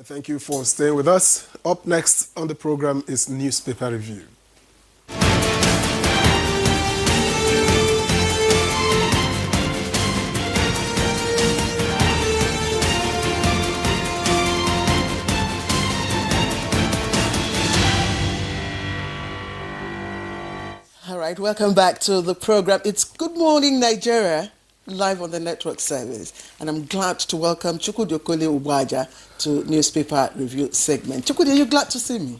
Thank you for staying with us. Up next on the program is Newspaper Review. All right, welcome back to the program. It's Good Morning Nigeria, live on the network service. And I'm glad to welcome Chukwudi Abuja to Newspaper Review segment. Chukwudi, are you glad to see me?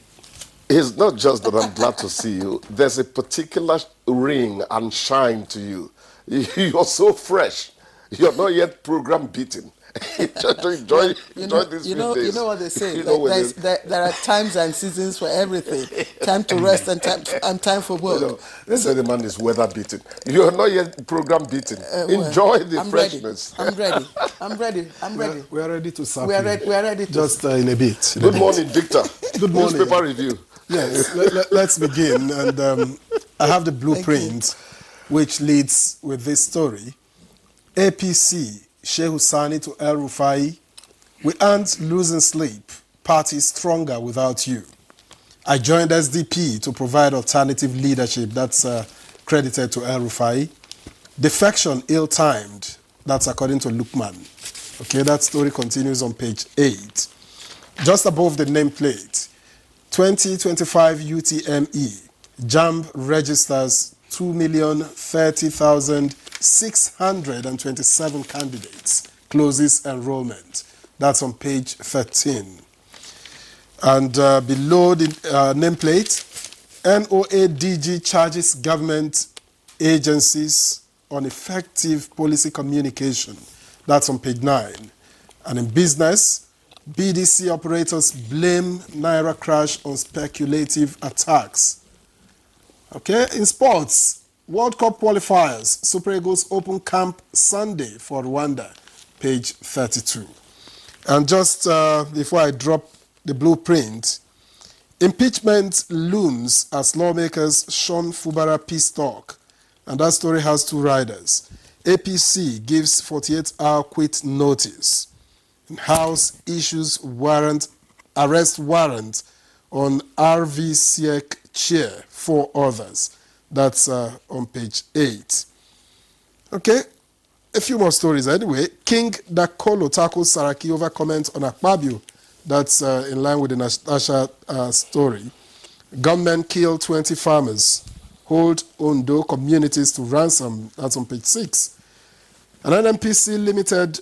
It's not just that I'm glad to see you. There's a particular ring and shine to you. You're so fresh. You're not yet program beaten. enjoy these you know, days. You know what they say. There are times and seasons for everything. Time to rest and time for work. They say the man is weather beaten. You're not yet program beaten. Enjoy the freshness. I'm ready. We are ready to serve We are ready. Just in a bit. Good morning, Victor. Good morning. Newspaper review. Yes, let's begin. And I have the blueprint, which leads with this story. APC, Shehu Sani to El Rufai, we aren't losing sleep. Party stronger without you. I joined SDP to provide alternative leadership. That's credited to El Rufai. Defection ill-timed. That's according to Lukman. Okay, that story continues on page 8. Just above the nameplate, 2025 UTME, JAMB registers 2,030,627 candidates, closes enrollment. That's on page 13. And below the nameplate, NOA DG charges government agencies on effective policy communication. That's on page 9. And in business, BDC operators blame Naira crash on speculative attacks. Okay, in sports, World Cup qualifiers, Super Eagles open camp Sunday for Rwanda, page 32. And just before I drop the blueprint, impeachment looms as lawmakers shun Fubara peace talk. And that story has two riders. APC gives 48-hour quit notice. House issues arrest warrant on RV Siek chair, 4 others. That's on page 8. Okay, a few more stories anyway. King Dakolo tackles Saraki over comments on Akpabio. That's in line with the Natasha story. Gunmen kill 20 farmers. Hold Ondo communities to ransom. That's on page 6. And NNPC Limited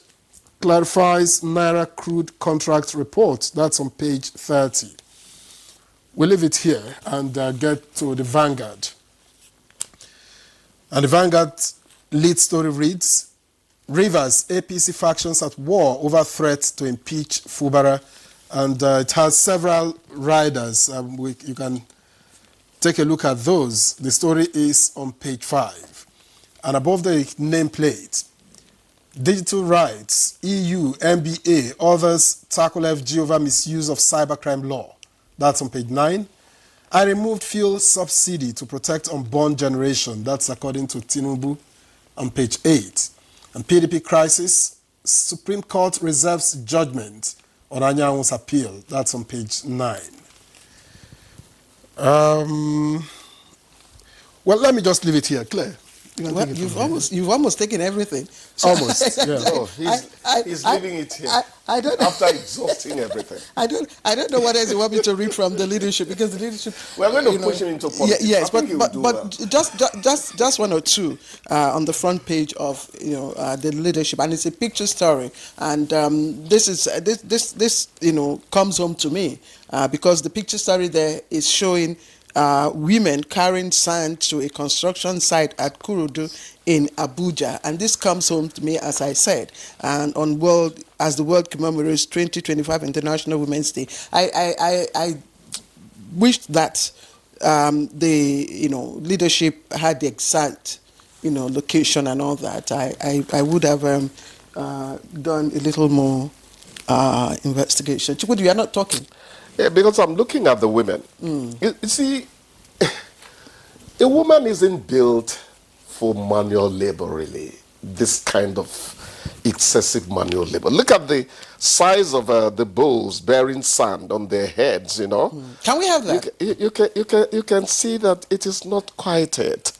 clarifies Naira crude contract report. That's on page 30. We'll leave it here and get to the Vanguard. And the Vanguard lead story reads, Rivers, APC factions at war over threat to impeach Fubara. And it has several riders. You can take a look at those. The story is on page 5. And above the nameplate, digital rights, EU, MBA, others tackle FG over misuse of cybercrime law. That's on page 9. I removed fuel subsidy to protect unborn generation. That's according to Tinubu on page 8. And PDP crisis, Supreme Court reserves judgment on Anyawu's appeal. That's on page 9. Well, let me just leave it here. Claire. Well, you've almost taken everything. So almost, yeah. No, he's leaving it here. I don't after exhausting everything. I don't know what else you want me to read from the leadership, because the leadership. We're going to push him into politics. Yes, but just one or two on the front page of the leadership, and it's a picture story, and this comes home to me because the picture story there is showing women carrying sand to a construction site at Kurudu in Abuja. And this comes home to me, as I said, and as the world commemorates 2025 International Women's Day. I wish that the leadership had the exact location and all that. I would have done a little more investigation. Chukwudi, you are not talking. Yeah, because I'm looking at the women. You see, a woman isn't built for manual labor, really. This kind of excessive manual labor. Look at the size of the bowls bearing sand on their heads, you know. Can we have that? You can see that it is not quite it.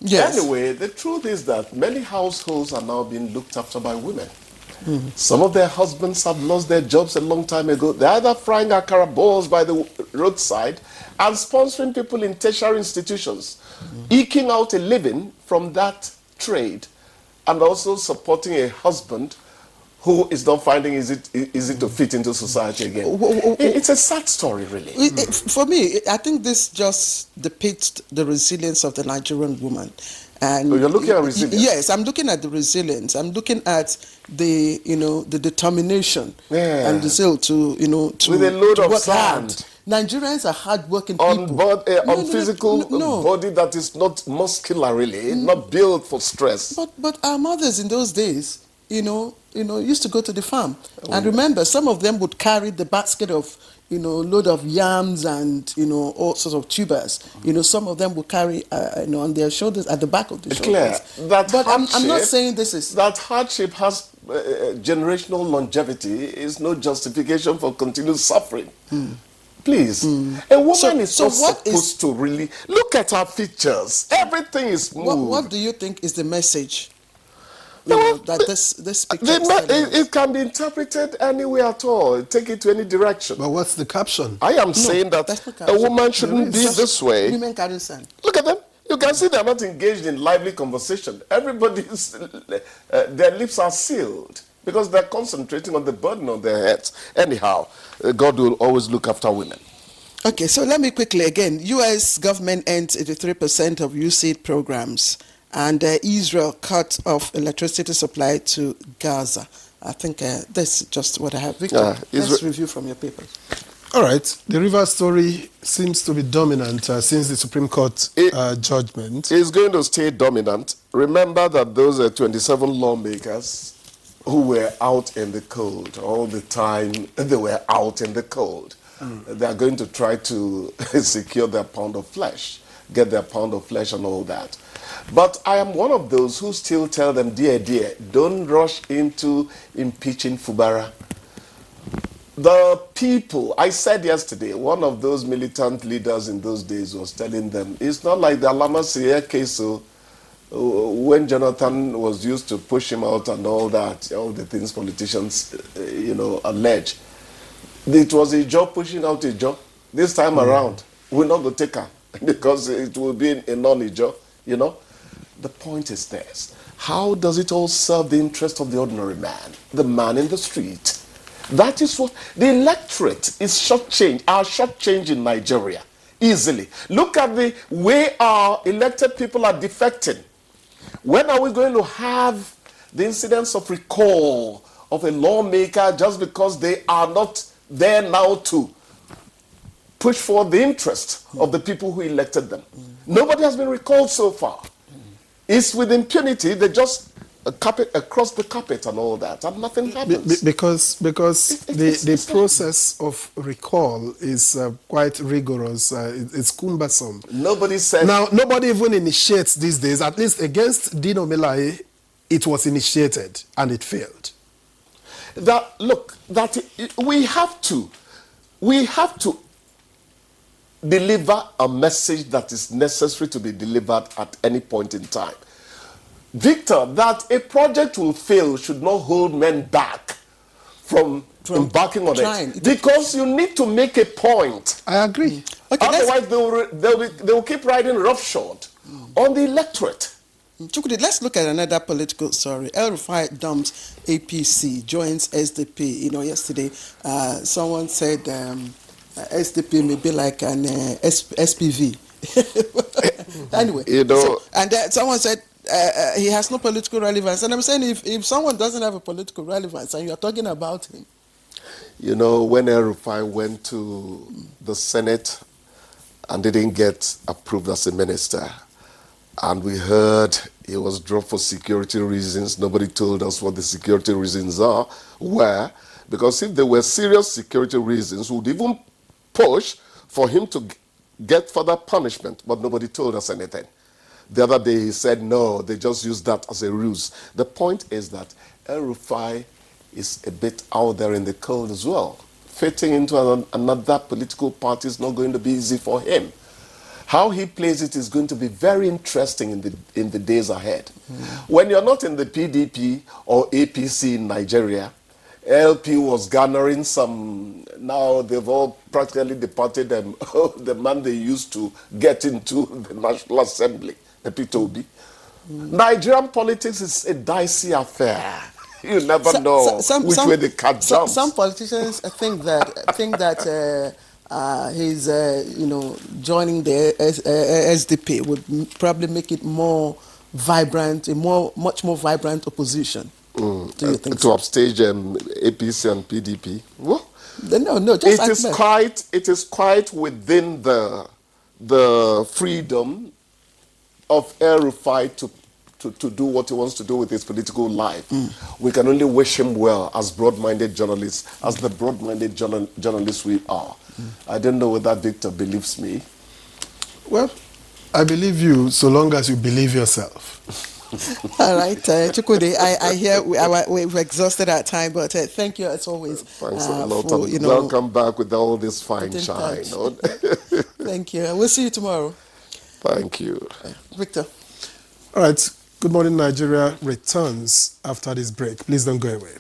Yes. Anyway, the truth is that many households are now being looked after by women. Some of their husbands have lost their jobs a long time ago. They're either frying akara balls by the roadside and sponsoring people in tertiary institutions, eking out a living from that trade, and also supporting a husband who is not finding easy to fit into society again. It's a sad story, really. For me, I think this just depicts the resilience of the Nigerian woman. And So you're looking at resilience? Yes, I'm looking at the resilience. I'm looking at the, the determination Yeah. and the zeal to, to With a load to of work sand. hard. Nigerians are hard-working On people. on physical no. body that is not muscular, really, not built for stress. But our mothers in those days, used to go to the farm. And remember, some of them would carry the basket of, load of yams and, all sorts of tubers. Some of them would carry, on their shoulders, at the back of the Claire, shoulders. that But I'm not hardship- saying this is... That hardship has generational longevity is no justification for continued suffering. Please. A woman is so not what supposed to really... Look at her features. Everything is smooth. What do you think is the message Well, that this picture is telling us? it can be interpreted any way at all. Take it to any direction. But what's the caption? I am saying that that's not a caption. woman shouldn't be Just this way. Women carry sand. Look at them. You can see they're not engaged in lively conversation. Everybody's, their lips are sealed because they're concentrating on the burden on their heads. Anyhow, God will always look after women. Okay, so let me quickly, again, U.S. government ends 83% of USAID programs, and Israel cut off electricity supply to Gaza. I think that's just what I have. Victor, let's review from your papers. All right. The river story seems to be dominant since the Supreme Court judgment. It's going to stay dominant. Remember that those 27 lawmakers who were out in the cold all the time, they were out in the cold. They are going to try to secure their pound of flesh, get their pound of flesh and all that. But I am one of those who still tell them, dear, don't rush into impeaching Fubara. The people, I said yesterday, one of those militant leaders in those days was telling them, it's not like the Alama Siya case, when Jonathan was used to push him out and all that, all the things politicians, allege. It was a job pushing out a job. This time around, we're not going to take her because it will be a non-job, The point is this. How does it all serve the interest of the ordinary man, the man in the street? That is what the electorate is shortchanged in Nigeria, easily. Look at the way our elected people are defecting. When are we going to have the incidence of recall of a lawmaker just because they are not there now to push for the interest of the people who elected them? Nobody has been recalled so far. It's with impunity. They just across the carpet and all that, and nothing happens. Because the process of recall is quite rigorous. It's cumbersome. Nobody says... Now, nobody even initiates these days. At least against Dino Melaye, it was initiated and it failed. We have to deliver a message that is necessary to be delivered at any point in time. Victor, that a project will fail should not hold men back from embarking on it. Because you need to make a point. I agree. Okay, otherwise, they will keep riding roughshod on the electorate. Chukwudi, let's look at another political story. El-Rufai dumps APC, joins SDP. Yesterday, someone said SDP may be like an SPV. Anyway, someone said he has no political relevance. And I'm saying if someone doesn't have a political relevance and you're talking about him. When El-Rufai went to the Senate and didn't get approved as a minister, and we heard he was dropped for security reasons. Nobody told us what the security reasons were, because if there were serious security reasons, we would even push for him to get further punishment, but nobody told us anything. The other day he said, no, they just use that as a ruse. The point is that El-Rufai is a bit out there in the cold as well. Fitting into another political party is not going to be easy for him. How he plays it is going to be very interesting in the days ahead. When you're not in the PDP or APC in Nigeria, LP was garnering some, now they've all practically departed them, the man they used to get into the National Assembly, Peter Obi. Nigerian politics is a dicey affair. You never know which way the cat jumps. Some politicians think that his, joining the SDP would probably make it more vibrant, much more vibrant opposition. Do you think to upstage APC and PDP? Well, no, just it is quite within the freedom of El-Rufai to do what he wants to do with his political life. We can only wish him well as broad-minded journalists, as the broad-minded journalists we are. I don't know whether Victor believes me. Well, I believe you so long as you believe yourself. All right, Chukwudi, I hear we've exhausted our time, but thank you as always. Thanks a lot. Welcome back with all this fine shine. Thank you. We'll see you tomorrow. Thank you. Victor. All right. Good Morning Nigeria returns after this break. Please don't go away.